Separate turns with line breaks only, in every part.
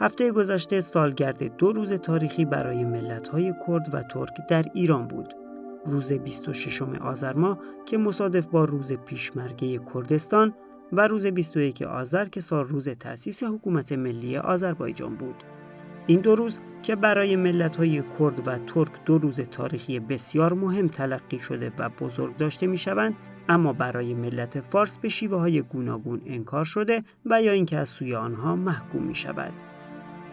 هفته گذشته سالگرد 2 روز تاریخی برای ملت‌های کرد و ترک در ایران بود. روز 26 آذر ماه که مصادف با روز پیشمرگه کردستان و روز 21 آذر که سال روز تأسیس حکومت ملی آذربایجان بود. این 2 روز که برای ملت‌های کرد و ترک 2 روز تاریخی بسیار مهم تلقی شده و بزرگ داشته می‌شوند، اما برای ملت فارس به شیوه‌های گوناگون انکار شده و یا اینکه از سوی آنها محکوم می‌شود.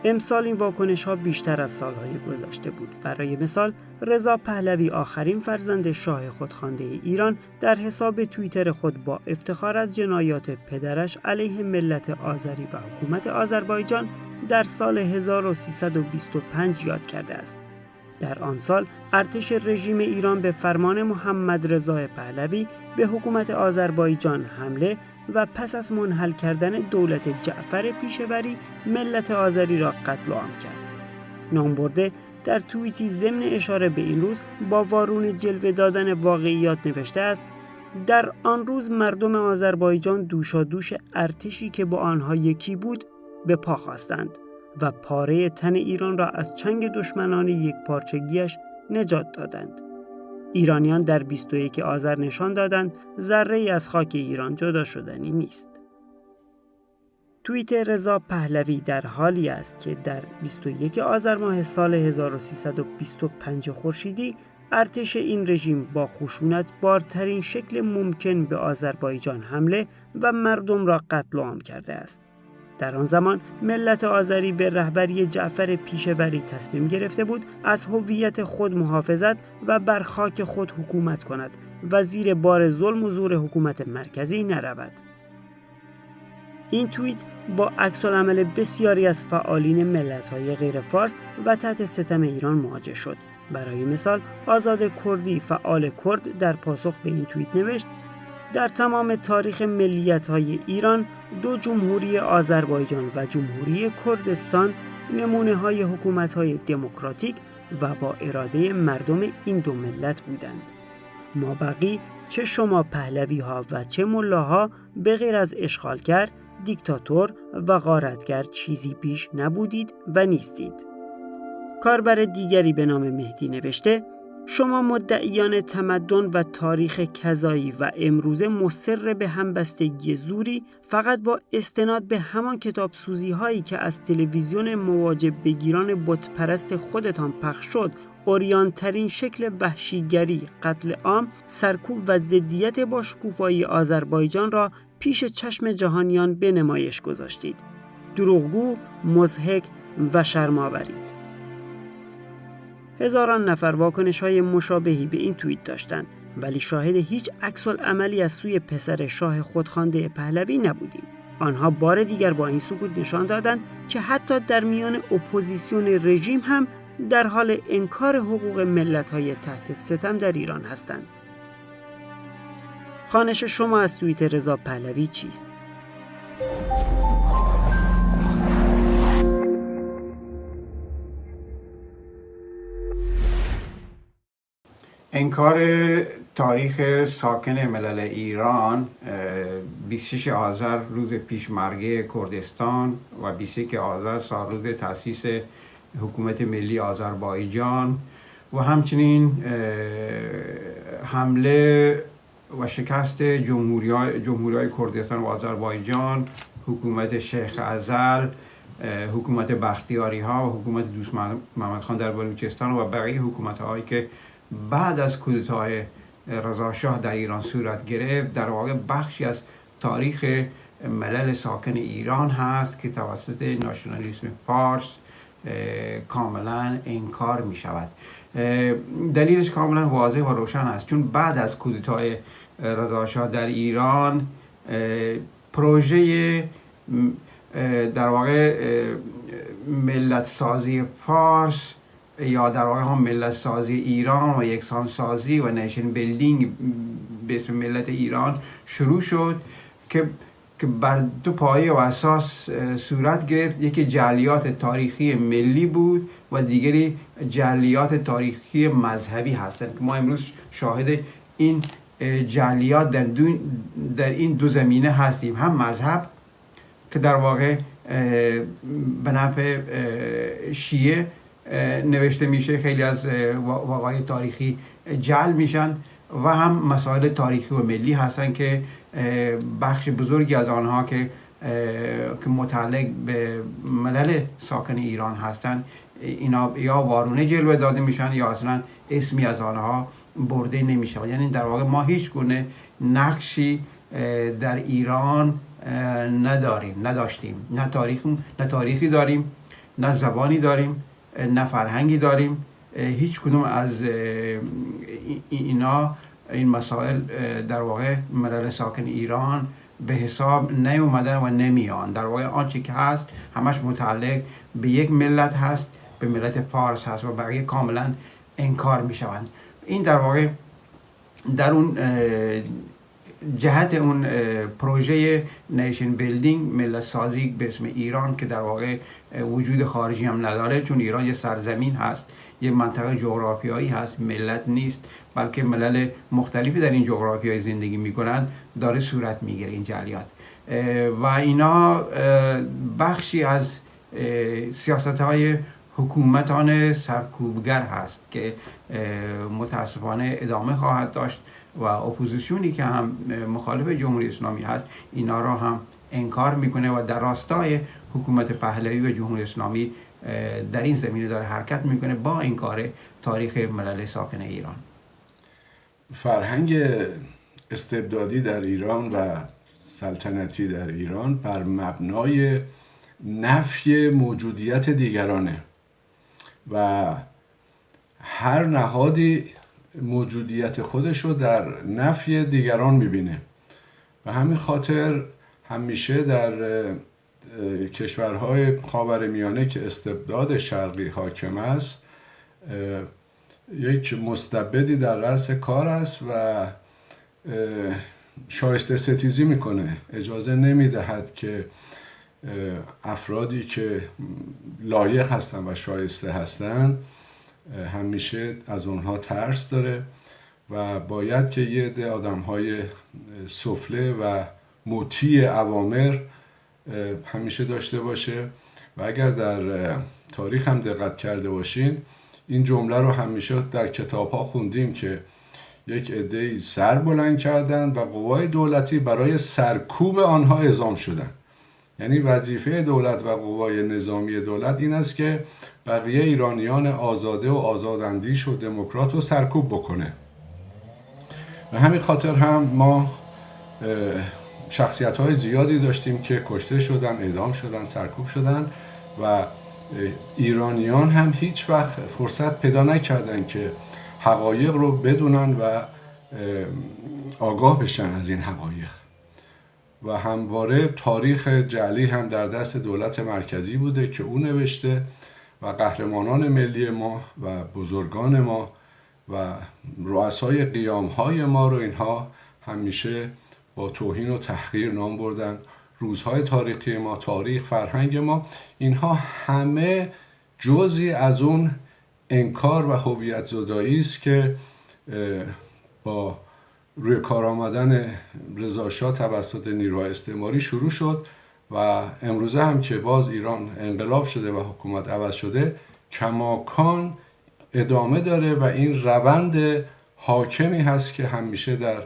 امسال این واکنش‌ها بیشتر از سال‌های گذشته بود. برای مثال، رضا پهلوی آخرین فرزند شاه خودخوانده ایران در حساب توییتر خود با افتخار از جنایات پدرش علیه ملت آذری و حکومت آذربایجان در سال 1325 یاد کرده است. در آن سال ارتش رژیم ایران به فرمان محمد رضا پهلوی به حکومت آذربایجان حمله و پس از منحل کردن دولت جعفر پیشوری ملت آذری را قتل عام کرد. نامبرده در توییتی ضمن اشاره به این روز با وارون جلوه دادن واقعیات نوشته است: در آن روز مردم آذربایجان دوشادوش ارتشی که با آنها یکی بود به پا خواستند و پاره تن ایران را از چنگ دشمنان یک پارچگیش نجات دادند. ایرانیان در 21 آذر نشان دادند ذره‌ای از خاک ایران جدا شدنی نیست. توییت رضا پهلوی در حالی است که در 21 آذر ماه سال 1325 خورشیدی ارتش این رژیم با خشونت بارترین شکل ممکن به آذربایجان حمله و مردم را قتل عام کرده است. در آن زمان ملت آذری به رهبری جعفر پیشوری تصمیم گرفته بود از هویت خود محافظت و بر خاک خود حکومت کند و زیر بار ظلم و زور حکومت مرکزی نرود. این توییت با عکس‌العمل بسیاری از فعالین ملت‌های غیر فارس و تحت ستم ایران مواجه شد. برای مثال، آزاد کردی فعال کرد در پاسخ به این توییت نوشت: در تمام تاریخ ملیت‌های ایران، 2 جمهوری آذربایجان و جمهوری کردستان نمونه‌های حکومت‌های دموکراتیک و با اراده مردم این 2 ملت بودند. ما بقی، چه شما پهلوی‌ها و چه ملاها، به غیر از اشغالگر، دیکتاتور و غارتگر چیزی بیش نبودید و نیستید. کاربر دیگری به نام مهدی نوشته: شما مدعیان تمدن و تاریخ کذایی و امروزه مصر به همبستگی زوری فقط با استناد به همان کتاب سوزی هایی که از تلویزیون مواجب بگیران بت پرست خودتان پخش شد، عریان ترین شکل وحشیگری، قتل عام، سرکوب و ضدیت با شکوفایی آذربایجان را پیش چشم جهانیان به نمایش گذاشتید. دروغگو، مضحک و شرم‌آورید. هزاران نفر واکنش‌های مشابهی به این توییت داشتند، ولی شاهد هیچ عکس‌العملی از سوی پسر شاه خودخوانده پهلوی نبودیم. آنها بار دیگر با این سکوت نشان دادند که حتی در میان اپوزیسیون رژیم هم در حال انکار حقوق ملت‌های تحت ستم در ایران هستند. خوانش شما از توییت رضا پهلوی چیست؟
انکار تاریخ ساکن ملل ایران 26 آذر روز پیشمرگه کردستان و 21 آذر سال روز تأسیس حکومت ملی آذربایجان و همچنین حمله و شکست جمهوری‌های کردستان و آذربایجان، حکومت شیخ ازل، حکومت بختیاری ها و حکومت دوست محمد خان در بلوچستان و بقیه حکومت هایی که بعد از کودتای رضا شاه در ایران صورت گرفت، در واقع بخشی از تاریخ ملل ساکن ایران هست که توسط ناسیونالیسم فارس کاملا انکار می شود. دلیلش کاملا واضح و روشن است، چون بعد از کودتای رضا شاه در ایران پروژه در واقع ملت سازی فارس یا در واقع هم ملت سازی ایران و یکسان سازی و نیشن بیلدینگ به اسم ملت ایران شروع شد که بر 2 پایه و اساس صورت گرفت. یکی جعلیات تاریخی ملی بود و دیگری جعلیات تاریخی مذهبی هستند که ما امروز شاهد این جعلیات در این 2 زمینه هستیم. هم مذهب که در واقع به نفع شیعه نوشته میشه، خیلی از واقعای تاریخی جعل میشن و هم مسائل تاریخی و ملی هستن که بخش بزرگی از آنها که متعلق به ملل ساکن ایران هستن اینا یا وارونه جلوه داده میشن یا اصلا اسمی از آنها برده نمیشه. یعنی در واقع ما هیچ گونه نقشی در ایران نداشتیم، نه تاریخی داریم، نه زبانی داریم، نه فرهنگی داریم. هیچ کدوم از این مسائل در واقع ملل ساکن ایران به حساب نیومدن و نمیان. در واقع آنچه که هست همش متعلق به یک ملت هست، به ملت فارس هست و بقیه کاملا انکار میشوند. این در واقع در اون جهت اون پروژه نیشن بیلدینگ، ملت سازی به اسم ایران که در واقع وجود خارجی هم نداره، چون ایران یه سرزمین هست، یه منطقه جغرافیایی هست، ملت نیست، بلکه ملل مختلفی در این جغرافیای زندگی میکنند، داره صورت میگیره این جعلیات و اینا بخشی از سیاست‌های حکومتان سرکوبگر هست که متاسفانه ادامه خواهد داشت و اپوزیسیونی که هم مخالف جمهوری اسلامی هست اینا را هم انکار میکنه و در راستای حکومت پهلوی و جمهوری اسلامی در این زمینه داره حرکت میکنه با انکار تاریخ ملل ساکن ایران.
فرهنگ استبدادی در ایران و سلطنتی در ایران بر مبنای نفی موجودیت دیگرانه و هر نهادی موجودیت خودش رو در نفی دیگران میبینه و همین خاطر همیشه در کشورهای خاورمیانه که استبداد شرقی حاکم است یک مستبدی در رأس کار است و شایسته ستیزی میکنه، اجازه نمیدهد که افرادی که لایق هستن و شایسته هستن همیشه از اونها ترس داره و باید که یه عده آدم‌های سفله و مطیع اوامر همیشه داشته باشه. و اگر در تاریخ هم دقت کرده باشین این جمله رو همیشه در کتاب‌ها خوندیم که یک عده‌ای سر بلند کردند و قوای دولتی برای سرکوب آنها اعزام شدند. یعنی وظیفه دولت و قوای نظامی دولت این است که بقیه ایرانیان آزاده و آزاداندیش و دموکرات رو سرکوب بکنه. و همین خاطر هم ما شخصیت‌های زیادی داشتیم که کشته شدن، اعدام شدن، سرکوب شدن و ایرانیان هم هیچ وقت فرصت پیدا نکردن که حقایق رو بدونن و آگاه بشن از این حقایق. و همواره تاریخ جعلی هم در دست دولت مرکزی بوده که او نوشته و قهرمانان ملی ما و بزرگان ما و رؤسای قیام‌های ما رو اینها همیشه با توهین و تحقیر نام بردن. روزهای تاریخی ما، تاریخ، فرهنگ ما، اینها همه جزئی از اون انکار و هویت زدایی است که با روی کار آمدن رضا شاه توسط نیروهای استعماری شروع شد و امروزه هم که باز ایران انقلاب شده و حکومت عوض شده کماکان ادامه داره و این روند حاکمی هست که همیشه در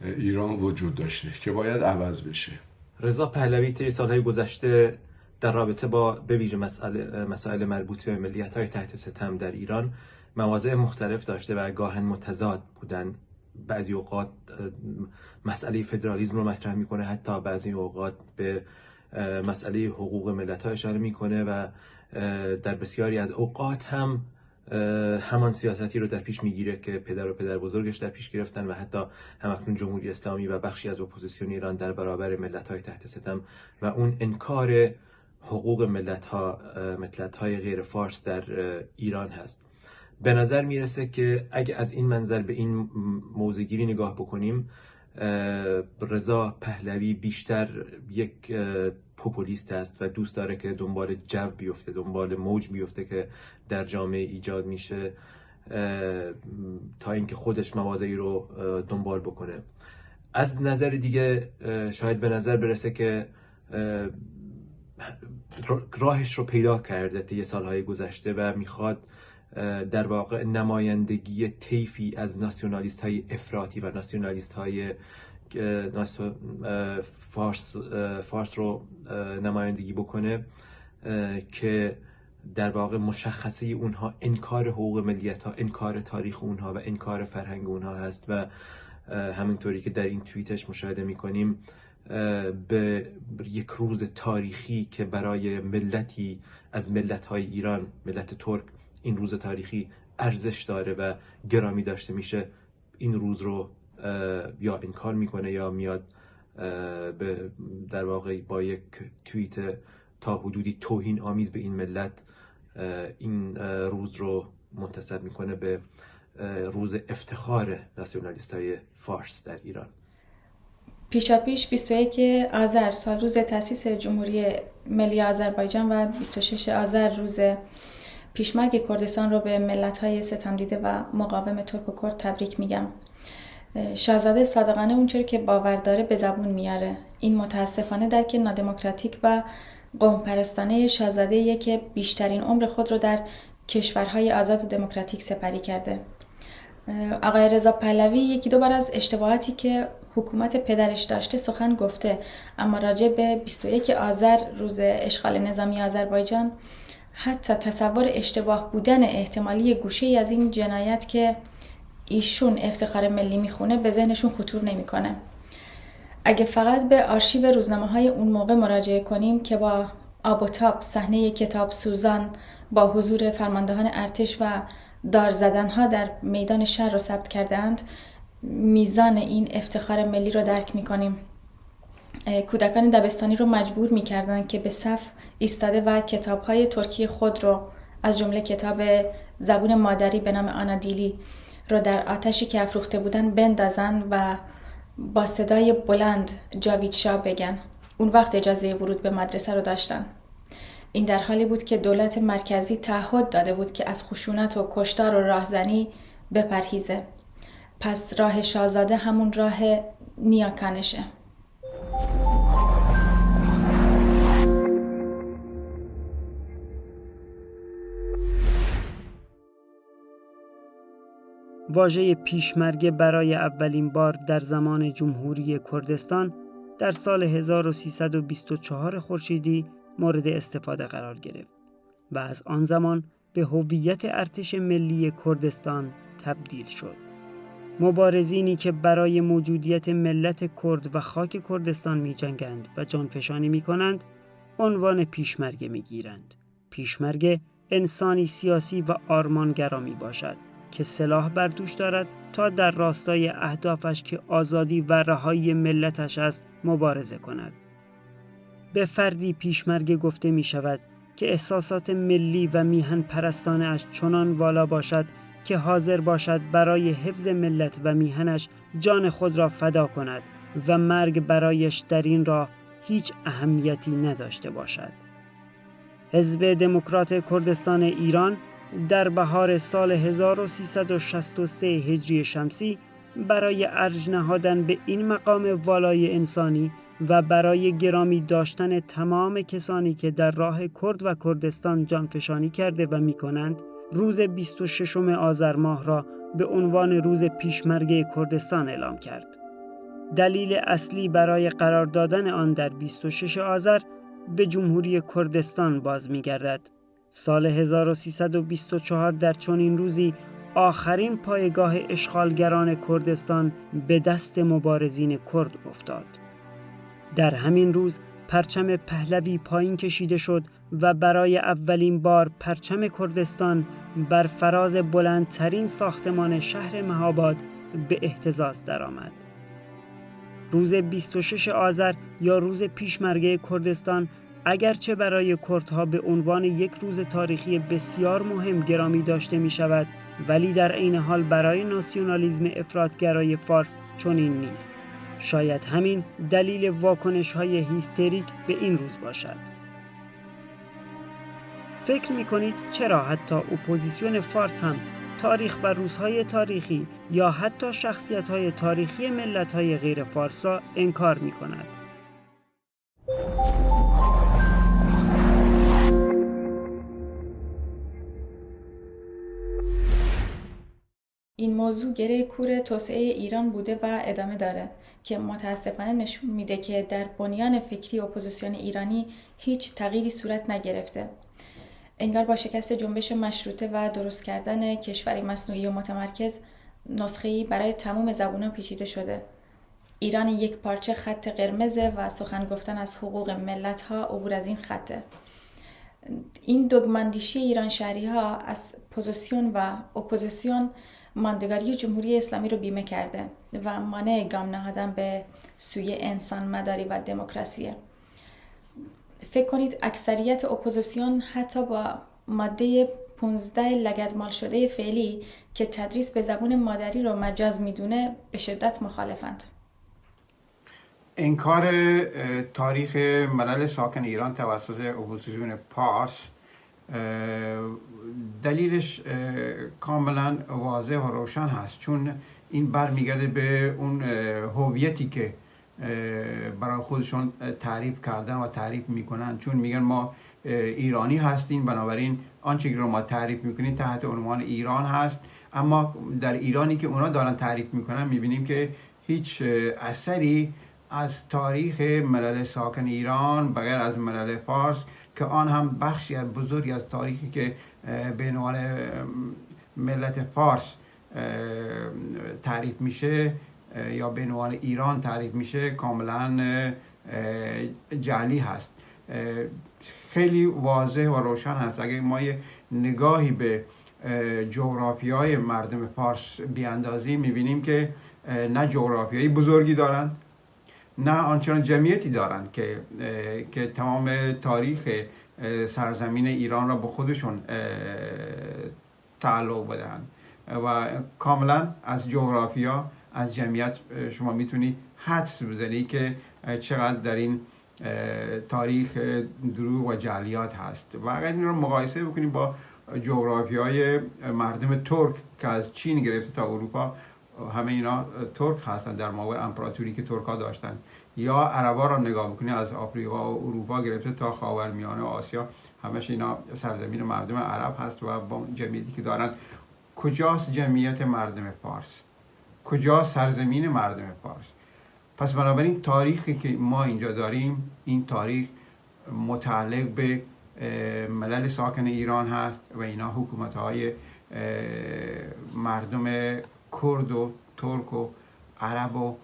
ایران وجود داشته که باید عوض بشه.
رضا پهلوی طی سالهای گذشته در رابطه با به ویژه مسائل مربوط به ملیت‌های تحت ستم در ایران مواضع مختلف داشته و گاهن متضاد بودن. بعضی اوقات مسئله فدرالیسم رو مطرح میکنه، حتی بعضی اوقات به مسئله حقوق ملت‌ها اشاره میکنه و در بسیاری از اوقات هم همان سیاستی رو در پیش میگیره که پدر و پدر بزرگش در پیش گرفتن و حتی همکنون جمهوری اسلامی و بخشی از اپوزیسیون ایران در برابر ملت‌های تحت ستم و اون انکار حقوق ملت‌های غیر فارس در ایران هست. به نظر میرسه که اگه از این منظر به این موضوعگیری نگاه بکنیم، رضا پهلوی بیشتر یک پوپولیست است و دوست داره که دنبال جو بیفته، دنبال موج بیفته که در جامعه ایجاد میشه تا اینکه خودش مواضعی رو دنبال بکنه. از نظر دیگه شاید به نظر برسه که راهش رو پیدا کرده طی سالهای گذشته و میخواد در واقع نمایندگی طیفی از ناسیونالیست های افراطی و ناسیونالیست های فارس رو نمایندگی بکنه که در واقع مشخصه اونها انکار حقوق ملیت ها، انکار تاریخ اونها و انکار فرهنگ اونها هست و همینطوری که در این توییتش مشاهده میکنیم به یک روز تاریخی که برای ملتی از ملت‌های ایران، ملت ترک، این روز تاریخی ارزش داره و گرامی داشته میشه، این روز رو یا انکار میکنه یا میاد در واقع با یک توییت تا حدودی توهین آمیز به این ملت این روز رو منتسب میکنه به روز افتخار ناسیونالیست‌های فارس در ایران.
پیشاپیش 21 آذر سال روز تأسیس جمهوری ملی آذربایجان و 26 آذر روز پیشمرگ کردستان رو به ملت‌های ستمدیده و مقاوم ترک و کرد تبریک میگم. شاهزاده صادقانه اونچوری که باور داره به زبون میاره. این متاسفانه درک نادموکراتیک و قوم پرستانه شاهزاده‌ایه که بیشترین عمر خود رو در کشورهای آزاد و دموکراتیک سپری کرده. آقای رضا پهلوی یکی دو بار از اشتباهاتی که حکومت پدرش داشته سخن گفته، اما راجع به 21 آذر روز اشغال نظامی آذربایجان حتی تصور اشتباه بودن احتمالی گوشه‌ای از این جنایت که ایشون افتخار ملی میخونه به ذهنشون خطور نمیکنه. اگه فقط به آرشیو روزنامه‌های اون موقع مراجعه کنیم که با آب و تاب صحنه کتاب سوزان با حضور فرماندهان ارتش و دار زدنها در میدان شهر رو ثبت کردند، میزان این افتخار ملی رو درک میکنیم. کودکان دبستانی رو مجبور میکردن که به صف ایستاده و کتاب‌های ترکی خود رو از جمله کتاب زبون مادری به نام آنادیلی رو در آتشی که افروخته بودن بندازن و با صدای بلند جاوید شاه بگن. اون وقت اجازه ورود به مدرسه رو داشتن. این در حالی بود که دولت مرکزی تعهد داده بود که از خشونت و کشتار و راهزنی بپرهیزه. پس راه شاهزاده همون راه نیاکانشه.
واژه پیشمرگه برای اولین بار در زمان جمهوری کردستان در سال 1324 خورشیدی مورد استفاده قرار گرفت و از آن زمان به هویت ارتش ملی کردستان تبدیل شد. مبارزینی که برای موجودیت ملت کرد و خاک کردستان می جنگند و جانفشانی می کنند، عنوان پیشمرگه می گیرند. پیشمرگه انسانی سیاسی و آرمانگرا می باشد که سلاح بر دوش دارد تا در راستای اهدافش که آزادی و رهایی ملتش است مبارزه کند. به فردی پیشمرگه گفته می شود که احساسات ملی و میهن پرستانه اش چنان والا باشد که حاضر باشد برای حفظ ملت و میهنش جان خود را فدا کند و مرگ برایش در این راه هیچ اهمیتی نداشته باشد. حزب دموکرات کردستان ایران در بهار سال 1363 هجری شمسی برای ارج نهادن به این مقام والای انسانی و برای گرامی داشتن تمام کسانی که در راه کرد و کردستان جانفشانی کرده و می‌کنند، روز 26 آذر ماه را به عنوان روز پیشمرگه کردستان اعلام کرد. دلیل اصلی برای قرار دادن آن در 26 آذر به جمهوری کردستان باز می‌گردد. سال 1324 در چنین روزی آخرین پایگاه اشغالگران کردستان به دست مبارزین کرد افتاد. در همین روز پرچم پهلوی پایین کشیده شد و برای اولین بار پرچم کردستان بر فراز بلندترین ساختمان شهر مهاباد به اهتزاز درآمد. روز 26 آذر یا روز پیشمرگه کردستان اگرچه برای کردها به عنوان یک روز تاریخی بسیار مهم گرامی داشته می شود، ولی در عین حال برای ناسیونالیسم افراطگرای فارس چنین نیست. شاید همین دلیل واکنش‌های هیستریک به این روز باشد. فکر می‌کنید چرا حتی اپوزیسیون فارس هم تاریخ و روزهای تاریخی یا حتی شخصیت‌های تاریخی ملت‌های غیر فارس را انکار می‌کند؟
این موضوع گره کور توسعه ایران بوده و ادامه داره که متاسفانه نشون میده که در بنیان فکری اپوزیسیون ایرانی هیچ تغییری صورت نگرفته. انگار با شکست جنبش مشروطه و درست کردن کشوری مصنوعی و متمرکز، نسخه‌ای برای تمام زبان‌ها پیچیده شده. ایران یک پارچه خط قرمزه و سخن گفتن از حقوق ملت‌ها عبور از این خطه. این دوگماندیشی ایران شهری‌ها از پوزیسیون و اپوزیسیون ماندگاری جمهوری اسلامی رو بیمه کرده و مانع گام نهادن به سوی انسان مداری و دموکراسیه. فکر کنید اکثریت اپوزیسیون حتی با ماده 15 لگدمال شده فعلی که تدریس به زبان مادری رو مجاز میدونه به شدت مخالفند.
انکار تاریخ ملل ساکن ایران توسط اپوزیسیون پارس دلیلش کاملا واضح و روشن هست، چون این برمیگرده به اون هویتی که برای خودشون تعریف کردن و تعریف میکنن، چون میگن ما ایرانی هستیم، بنابراین آنچه که رو ما تعریف میکنیم تحت عنوان ایران هست. اما در ایرانی که اونا دارن تعریف میکنن میبینیم که هیچ اثری از تاریخ ملل ساکن ایران بغیر از ملل فارس که آن هم بخشی از بزرگی از تاریخی که به عنوان ملت فارس تعریف میشه یا به عنوان ایران تعریف میشه کاملا جعلی هست. خیلی واضح و روشن هست. اگه ما یه نگاهی به جغرافیای مردم فارس بیاندازیم میبینیم که نه جغرافیای بزرگی دارن، نه آنچنان جمعیتی دارند که تمام تاریخ سرزمین ایران را به خودشون تعلق بدن و کاملا از جغرافیا، از جمعیت شما میتونی حدس بزنی که چقدر در این تاریخ دروغ و جعلیات هست. و اگر این رو مقایسه بکنیم با جغرافیای مردم ترک که از چین گرفته تا اروپا همه اینا ترک هستن در مقابل امپراتوری که ترک ها داشتن، یا عربا را نگاه بکنید از آفریقا و اروپا گرفته تا خاورمیانه و آسیا همش اینا سرزمین مردم عرب هست و با جمعیتی که دارن. کجاست جمعیت مردم فارس؟ کجاست سرزمین مردم فارس؟ پس بنابراین تاریخی که ما اینجا داریم این تاریخ متعلق به ملل ساکن ایران هست و اینا حکومت‌های مردم کرد و ترک و عرب و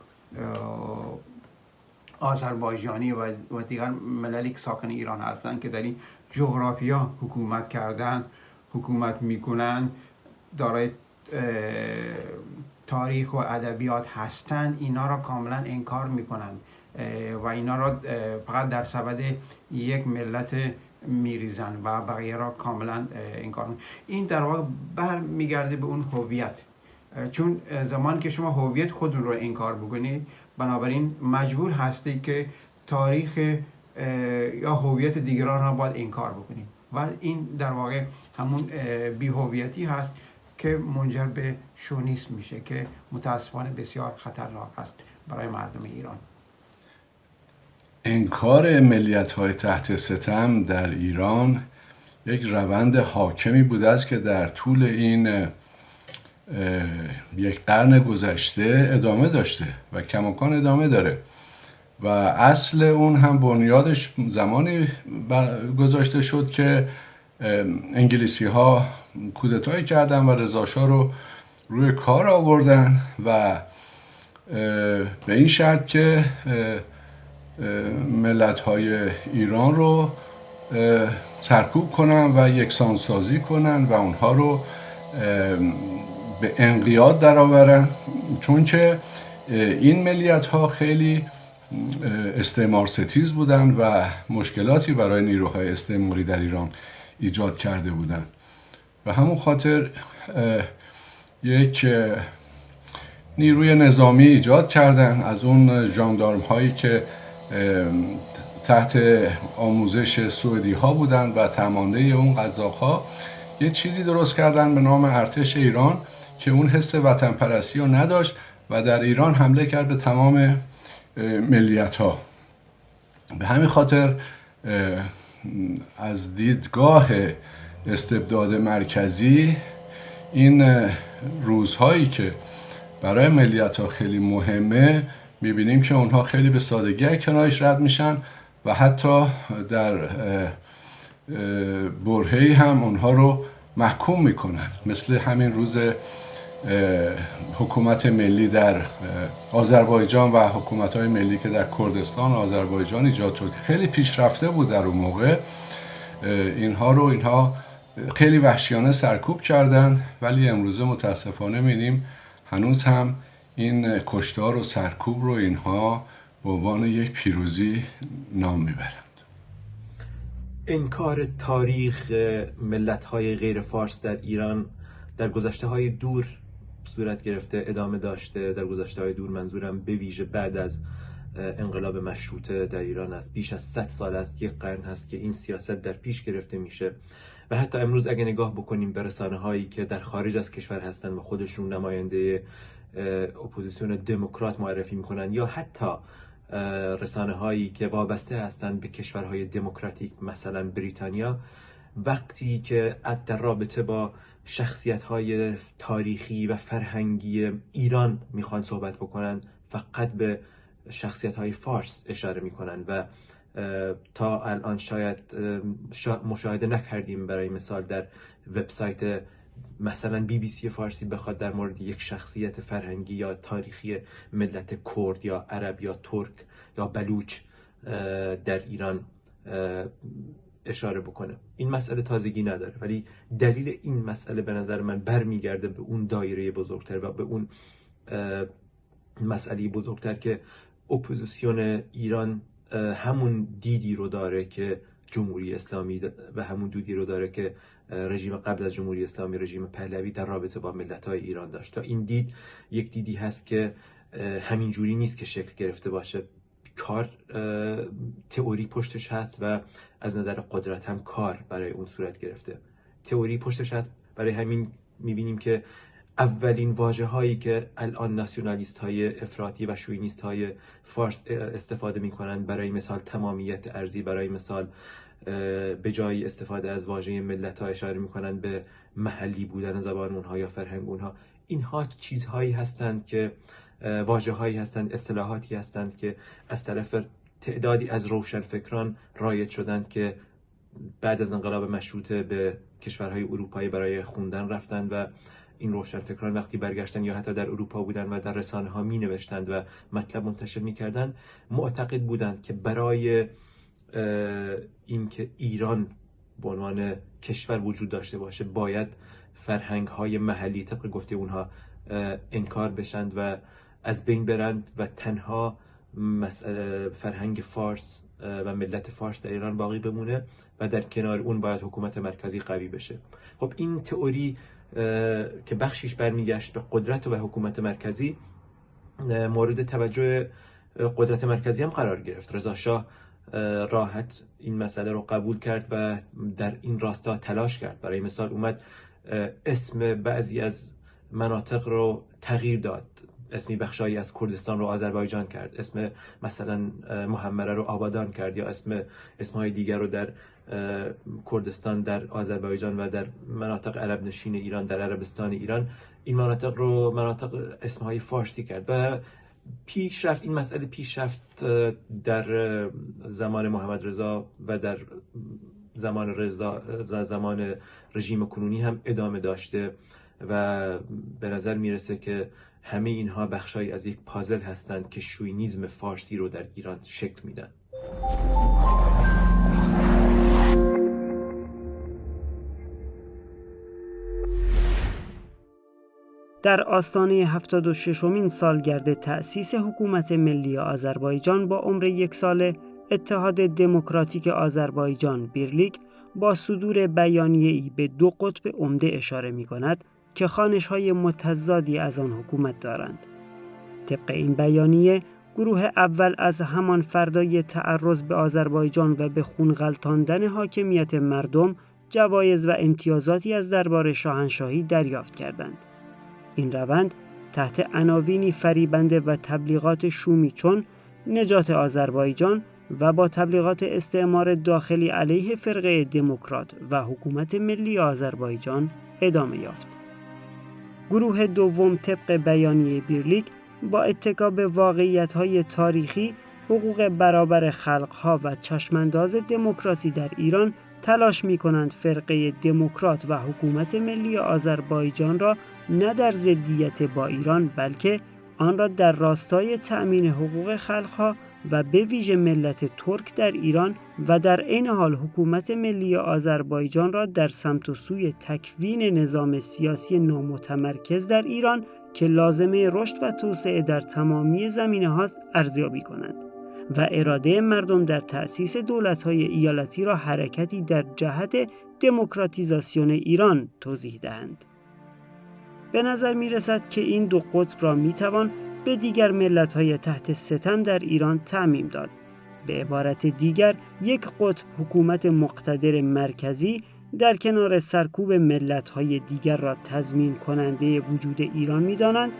آذربایجانی و دیگر مللی که ساکن ایران هستند که در این جغرافیا حکومت کردن، حکومت میکنن، دارای تاریخ و ادبیات هستند، اینا را کاملا انکار میکنن و اینا را فقط در سبد یک ملت میریزن و بقیه را کاملا انکار میکنن. این در واقع برمیگرده به اون هویت، چون زمان که شما هویت خودتون رو انکار بکنید بنابراین مجبور هستی که تاریخ یا هویت دیگران را باید انکار بکنید و این در واقع همون بی‌هویتی هست که منجر به شونیسم میشه که متاسفانه بسیار خطرناک است برای مردم ایران.
انکار ملیت‌های تحت ستم در ایران یک روند حاکمی بوده است که در طول این یک قرن گذشته ادامه داشته و کماکان ادامه داره و اصل اون هم بنیادش زمانی گذاشته شد که انگلیسی ها کودتایی کردن و رضا شاه رو روی کار آوردن و به این شرط که ملت های ایران رو سرکوب کنن و یکسانسازی کنن و اونها رو به انقیاد درآورن، چون که این ملیت ها خیلی استعمار ستیز بودن و مشکلاتی برای نیروهای استعماری در ایران ایجاد کرده بودن و همون خاطر یک نیروی نظامی ایجاد کردن از اون ژاندارم هایی که تحت آموزش سوئدی ها بودن و تمانده اون قزاق ها یه چیزی درست کردن به نام ارتش ایران که اون حس وطن پرستی رو نداشت و در ایران حمله کرد به تمام ملیت ها. به همین خاطر از دیدگاه استبداد مرکزی این روزهایی که برای ملیت‌ها خیلی مهمه میبینیم که اونها خیلی به سادگی کنارش رد میشن و حتی در برهه‌ای هم اونها رو محکوم میکنن، مثل همین روز حکومت ملی در آذربایجان و حکومت‌های ملی که در کردستان و آذربایجان ایجاد شد. خیلی پیشرفته بود در اون موقع. اینها خیلی وحشیانه سرکوب کردن، ولی امروزه متاسفانه می‌بینیم هنوز هم این کشتار و سرکوب رو اینها به عنوان یک پیروزی نام میبرند.
انکار تاریخ ملت‌های غیر فارس در ایران در گذشته‌های دور صورت گرفته، ادامه داشته. در گذشته‌های دور منظورم به ویژه بعد از انقلاب مشروطه در ایران است. بیش از 100 سال است، یک قرن هست که این سیاست در پیش گرفته میشه و حتی امروز اگه نگاه بکنیم به رسانه‌هایی که در خارج از کشور هستند و خودشون نماینده اپوزیسیون دموکرات معرفی میکنن، یا حتی رسانه‌هایی که وابسته هستند به کشورهای دموکراتیک مثلا بریتانیا، وقتی که در رابطه با شخصیت‌های تاریخی و فرهنگی ایران میخوان صحبت بکنن، فقط به شخصیت‌های فارس اشاره میکنن و تا الان شاید مشاهده نکردیم برای مثال در وبسایت مثلا BBC فارسی بخواد در مورد یک شخصیت فرهنگی یا تاریخی ملت کرد یا عرب یا ترک یا بلوچ در ایران اشاره بکنه. این مسئله تازگی نداره، ولی دلیل این مسئله به نظر من برمیگرده به اون دایره بزرگتر و به اون مسئله بزرگتر که اپوزیسیون ایران همون دیدی رو داره که جمهوری اسلامی و همون دیدی رو داره که رژیم قبل از جمهوری اسلامی، رژیم پهلوی، در رابطه با ملت‌های ایران داشت. این دید یک دیدی هست که همین جوری نیست که شکل گرفته باشه. کار تئوری پشتش هست و از نظر قدرت هم کار برای اون صورت گرفته. تئوری پشتش هست، برای همین می‌بینیم که اولین واژه‌هایی که الان ناسیونالیست‌های افراطی و شوینیست‌های فارس استفاده می‌کنند، برای مثال تمامیت ارضی، برای مثال به جای استفاده از واژه ملت‌ها اشاره می‌کنند به محلی بودن زبان اونها یا فرهنگ اونها. اینها چیزهایی هستند که واژه‌هایی هستند، اصطلاحاتی هستند که از طرف تعدادی از روشنفکران رایج شدند که بعد از انقلاب مشروطه به کشورهای اروپایی برای خوندن رفتند و این روشنفکران وقتی برگشتن یا حتی در اروپا بودن و در رسانه‌ها می‌نوشتند و مطلب منتشر می‌کردند، معتقد بودند که برای اینکه ایران به عنوان کشور وجود داشته باشه باید فرهنگ‌های محلی طبق گفته اونها انکار بشند و از بین برند و تنها فرهنگ فارس و ملت فارس در ایران باقی بمونه و در کنار اون باید حکومت مرکزی قوی بشه. خب این تئوری که بخشیش برمیگشت به قدرت و حکومت مرکزی، مورد توجه قدرت مرکزی هم قرار گرفت. رضا شاه راحت این مسئله رو قبول کرد و در این راستا تلاش کرد. برای مثال اومد اسم بعضی از مناطق رو تغییر داد، اسمی بخشایی از کردستان رو آذربایجان کرد، اسم مثلا محمره رو آبادان کرد، یا اسمهای دیگر رو در کردستان، در آذربایجان و در مناطق عرب نشین ایران، در عربستان ایران، این مناطق رو مناطق اسمهای فارسی کرد و پیشرفت. این مسئله پیشرفت در زمان محمد رضا و در زمان رژیم کنونی هم ادامه داشته و به نظر میرسه که همه اینها بخشایی از یک پازل هستند که شوینیسم فارسی رو در ایران شکل میدن.
در آستانه 76مین سالگرد تأسیس حکومت ملی آذربایجان با عمر 1 سال، اتحاد دموکراتیک آذربایجان بیرلیک با صدور بیانیه‌ای به 2 قطب عمده اشاره می‌کند که خوانش‌های متضادی از آن حکومت دارند. طبق این بیانیه، گروه اول از همان فردای تعرض به آذربایجان و به خون غلطاندن حاکمیت مردم جوایز و امتیازاتی از دربار شاهنشاهی دریافت کردند. این روند تحت عناوینی فریبنده و تبلیغات شومی چون نجات آذربایجان و با تبلیغات استعمار داخلی علیه فرقه دموکرات و حکومت ملی آذربایجان ادامه یافت. گروه دوم طبق بیانیه بیرلیک با اتکا به واقعیت‌های تاریخی، حقوق برابر خلق‌ها و چشمانداز دموکراسی در ایران تلاش می‌کنند فرقه دموکرات و حکومت ملی آذربایجان را نه در ضدیت با ایران بلکه آن را در راستای تأمین حقوق خلق‌ها و به ویژه ملت ترک در ایران و در عین حال حکومت ملی آذربایجان را در سمت و سوی تکوین نظام سیاسی نامتمرکز در ایران که لازمه رشد و توسعه در تمامی زمینه هاست ارزیابی کنند و اراده مردم در تأسیس دولت‌های ایالتی را حرکتی در جهت دموکراتیزاسیون ایران توضیح دهند. به نظر می رسد که این دو قطب را می توان به دیگر ملت‌های تحت ستم در ایران تعمیم داد. به عبارت دیگر، یک قطب حکومت مقتدر مرکزی در کنار سرکوب ملت‌های دیگر را تضمین کننده وجود ایران می دانند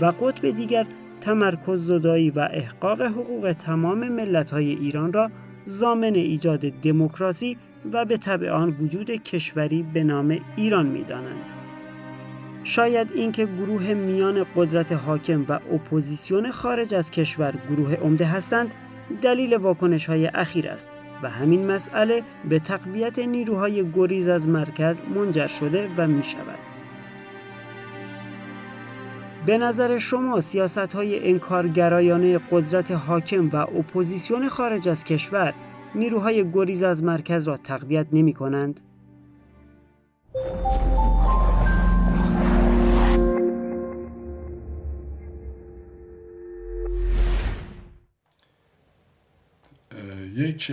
و قطب دیگر تمرکز زدایی و احقاق حقوق تمام ملت‌های ایران را ضامن ایجاد دموکراسی و به تبع آن وجود کشوری به نام ایران می دانند. شاید اینکه گروه میان قدرت حاکم و اپوزیسیون خارج از کشور گروه عمده هستند دلیل واکنش‌های اخیر است و همین مسئله به تقویت نیروهای گریز از مرکز منجر شده و می شود. به نظر شما سیاست‌های انکارگرایانه قدرت حاکم و اپوزیسیون خارج از کشور نیروهای گریز از مرکز را تقویت نمی کنند؟
یک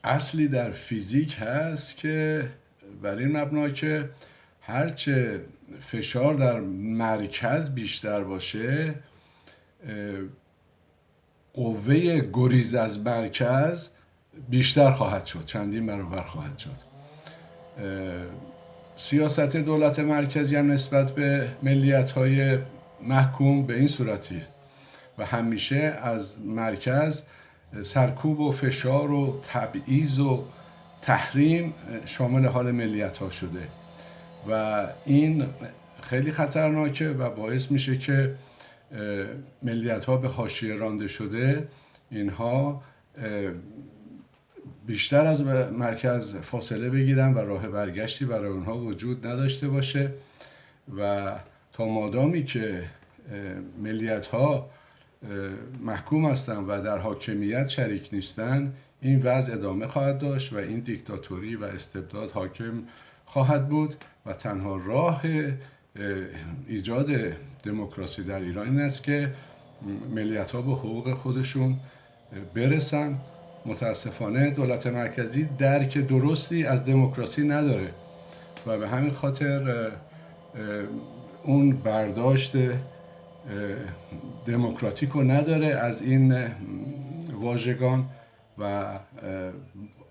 اصلی در فیزیک هست که بر این مبنا که هرچه فشار در مرکز بیشتر باشه قوه گریز از مرکز بیشتر خواهد شد، چندین برابر خواهد شد. سیاست دولت مرکزی هم نسبت به ملیت‌های محکوم به این صورتی و همیشه از مرکز سرکوب و فشار و تبعیض و تحریم شامل حال ملیت‌ها شده و این خیلی خطرناکه و باعث میشه که ملیت‌ها به حاشیه رانده شده اینها بیشتر از مرکز فاصله بگیرن و راه برگشتی برای اونها وجود نداشته باشه و تا مادامی که ملیت‌ها محکوم هستند و در حاکمیت شریک نیستند این وضع ادامه خواهد داشت و این دیکتاتوری و استبداد حاکم خواهد بود و تنها راه ایجاد دموکراسی در ایران این است که ملیت‌ها به حقوق خودشون برسن. متاسفانه دولت مرکزی درک درستی از دموکراسی نداره و به همین خاطر اون برداشت دموکراتیک رو نداره از این واژگان و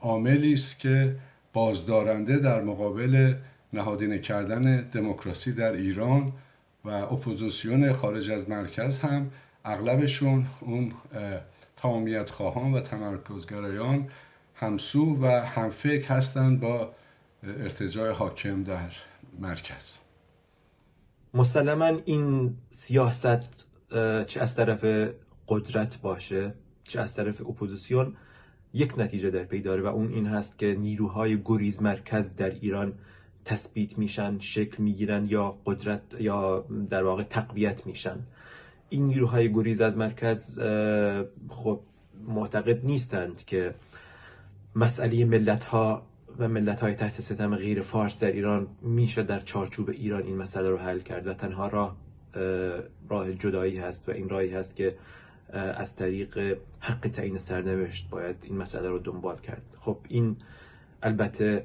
عاملی است که بازدارنده در مقابل نهادینه کردن دموکراسی در ایران و اپوزیسیون خارج از مرکز هم اغلبشون اون تمامیت خواهان و تمرکزگرایان همسو و همفکر هستند با ارتجاع حاکم در مرکز.
مسلماً این سیاست چه از طرف قدرت باشه چه از طرف اپوزیسیون یک نتیجه در پی داره و اون این هست که نیروهای گریز مرکز در ایران تثبیت میشن، شکل میگیرن یا قدرت یا در واقع تقویت میشن. این نیروهای گریز از مرکز خب معتقد نیستند که مسئله ملت‌ها و ملت‌های تحت ستم غیر فارس در ایران میشه در چارچوب ایران این مسئله رو حل کرد و تنها راه جدایی هست و این راهی هست که از طریق حق تعیین سرنوشت باید این مسئله رو دنبال کرد. خب این البته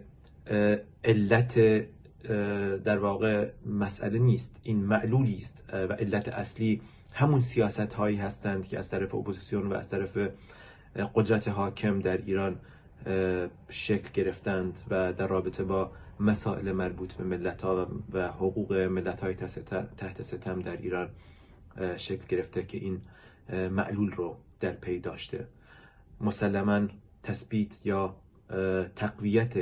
علت در واقع مسئله نیست، این معلولی است و علت اصلی همون سیاست هایی هستند که از طرف اپوزیسیون و از طرف قدرت حاکم در ایران شکل گرفتند و در رابطه با مسائل مربوط به ملت ها و حقوق ملت های تحت ستم در ایران شکل گرفته که این معلول رو در پی داشته. مسلماً تثبیت یا تقویت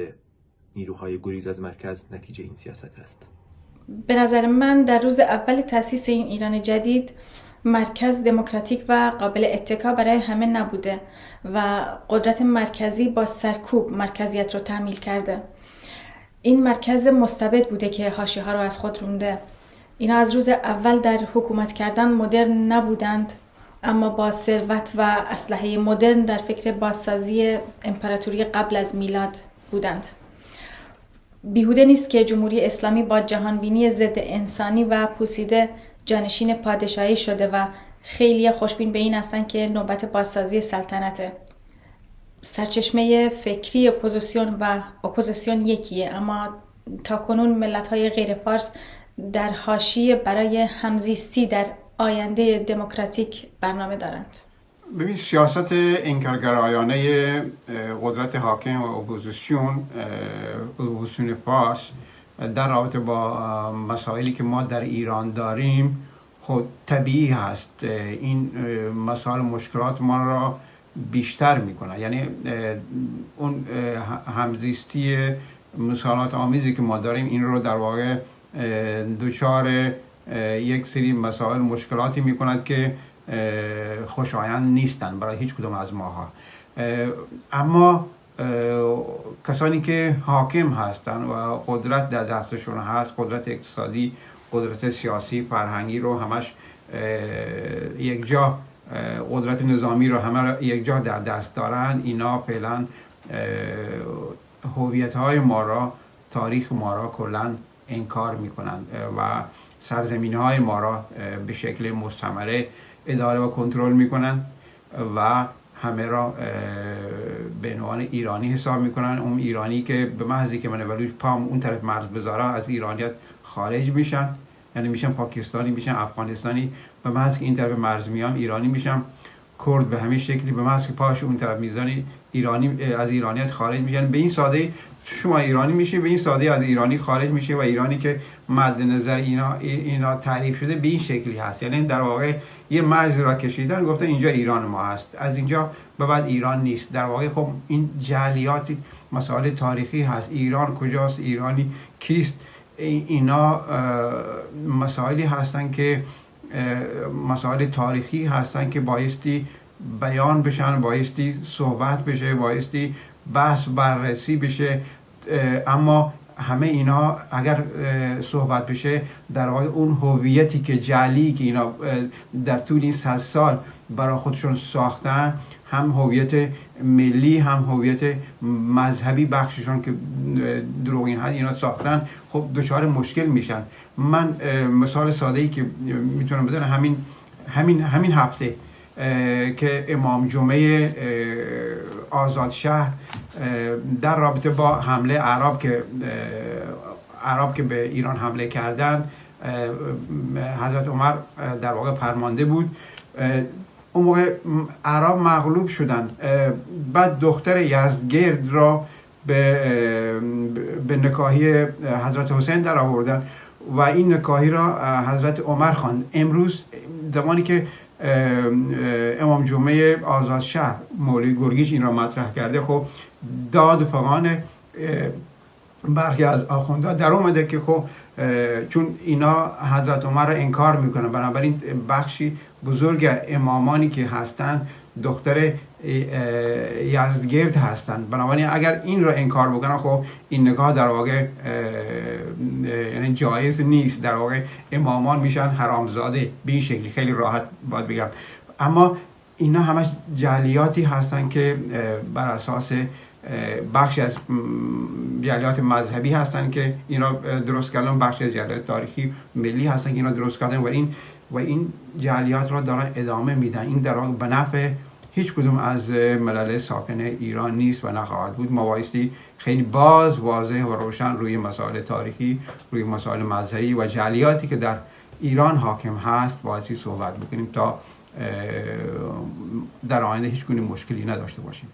نیروهای گریز از مرکز نتیجه این سیاست است.
به نظر من در روز اول تأسیس این ایران جدید مرکز دموکراتیک و قابل اتکا برای همه نبوده و قدرت مرکزی با سرکوب مرکزیت رو تحمیل کرده. این مرکز مستبد بوده که حاشیه‌ها رو از خود رونده. اینا از روز اول در حکومت کردن مدرن نبودند، اما با ثروت و اسلحه مدرن در فکر بازسازی امپراتوری قبل از میلاد بودند. بیهوده نیست که جمهوری اسلامی با جهانبینی ضد انسانی و پوسیده جانشین پادشاهی شده و خیلی خوشبین به این هستند که نوبت بازسازی سلطنته. سرچشمه فکری اپوزیسیون یکیه، اما تاکنون ملت‌های غیر فارس در حاشیه برای همزیستی در آینده دموکراتیک برنامه دارند.
ببین، سیاست انکارگرایانه قدرت حاکم و اپوزیسیون فارس در رابطه با مسائلی که ما در ایران داریم خود طبیعی هست. این مسائل مشکلات ما را بیشتر میکنه، یعنی اون همزیستی مسالمت آمیزی که ما داریم این رو در واقع دوچار یک سری مسائل مشکلاتی میکند که خوشایند نیستن برای هیچ کدوم از ماها. اما کسانی که حاکم هستن و قدرت در دستشون هست، قدرت اقتصادی، قدرت سیاسی، فرهنگی رو همش یک جا، قدرت نظامی رو همه یک جا در دست دارن، اینا فعلا هویت‌های ما را، تاریخ ما را کلاً انکار میکنن و سرزمین‌های ما را به شکل مستمره اداره و کنترل میکنن و همه را به عنوان ایرانی حساب میکنن. اون ایرانی که به محضی که من ولوش پام اون طرف مرز بذاره از ایرانیت خارج میشن، یعنی میشن پاکستانی، میشن افغانستانی. به محضی که این طرف مرز میام ایرانی میشم. کرد به همین شکلی به محضی که پاش اون طرف میزنی ایرانی، از ایرانیت خارج میشن. به این ساده شما ایرانی میشه، به این ساده از ایرانی خارج میشه و ایرانی که مد نظر اینا تعریف شده به این شکلی هست. یعنی در واقع یه مرز را کشیدن، گفتن اینجا ایران ما هست، از اینجا به بعد ایران نیست. در واقع خب این جعلیات مسائل تاریخی هست. ایران کجاست؟ ایرانی کیست؟ اینا مسائلی هستن که مسائل تاریخی هستن که بایستی بیان بشن، بایستی صحبت بشه، بایستی بحث بررسی بشه. اما همه اینا اگر صحبت بشه در واقع اون هویتی که جعلی که اینا در طول این 100 سال برای خودشون ساختن، هم هویت ملی هم هویت مذهبی بخششون که دروغین هست اینا ساختن، خب دچار مشکل میشن. من مثال ساده‌ای که میتونم بزنم همین هفته که امام جمعه آزاد شهر در رابطه با حمله عرب که به ایران حمله کردن، حضرت عمر در واقع فرمانده بود. اون موقع عرب مغلوب شدن، بعد دختر یزدگرد را به نکاحی حضرت حسین در آوردن و این نکاحی را حضرت عمر خواند. امروز زمانی که امام جمعه آزاد شهر مولوی گرگیش این را مطرح کرده، خب داد و فغان برخی از آخوندها در اومده که خب چون اینا حضرت عمر را انکار میکنن، بنابراین بخشی بزرگ امامانی که هستن دختر یزدگرد هستن، بنابراین اگر این را انکار بکنن خب این نگاه در واقع یعنی جایز نیست، در واقع امامان میشن حرامزاده. به این شکلی خیلی راحت باید بگم. اما اینا همش جعلیاتی هستن که بر اساس بخشی از جعلیات مذهبی هستن که اینا درست کردن، بخشی از جعلیات تاریخی ملی هستن که اینا درست کردن و این جعلیات را دارن ادامه میدن. این در واقع به نفع هیچ کدوم از ملل ساکن ایران نیست و نخواهد بود. ما بایستی خیلی واضح و روشن روی مسائل تاریخی، روی مسائل مذهبی و جعلیاتی که در ایران حاکم هست بایستی صحبت بکنیم تا در آینده هیچ گونه مشکلی نداشته باشیم.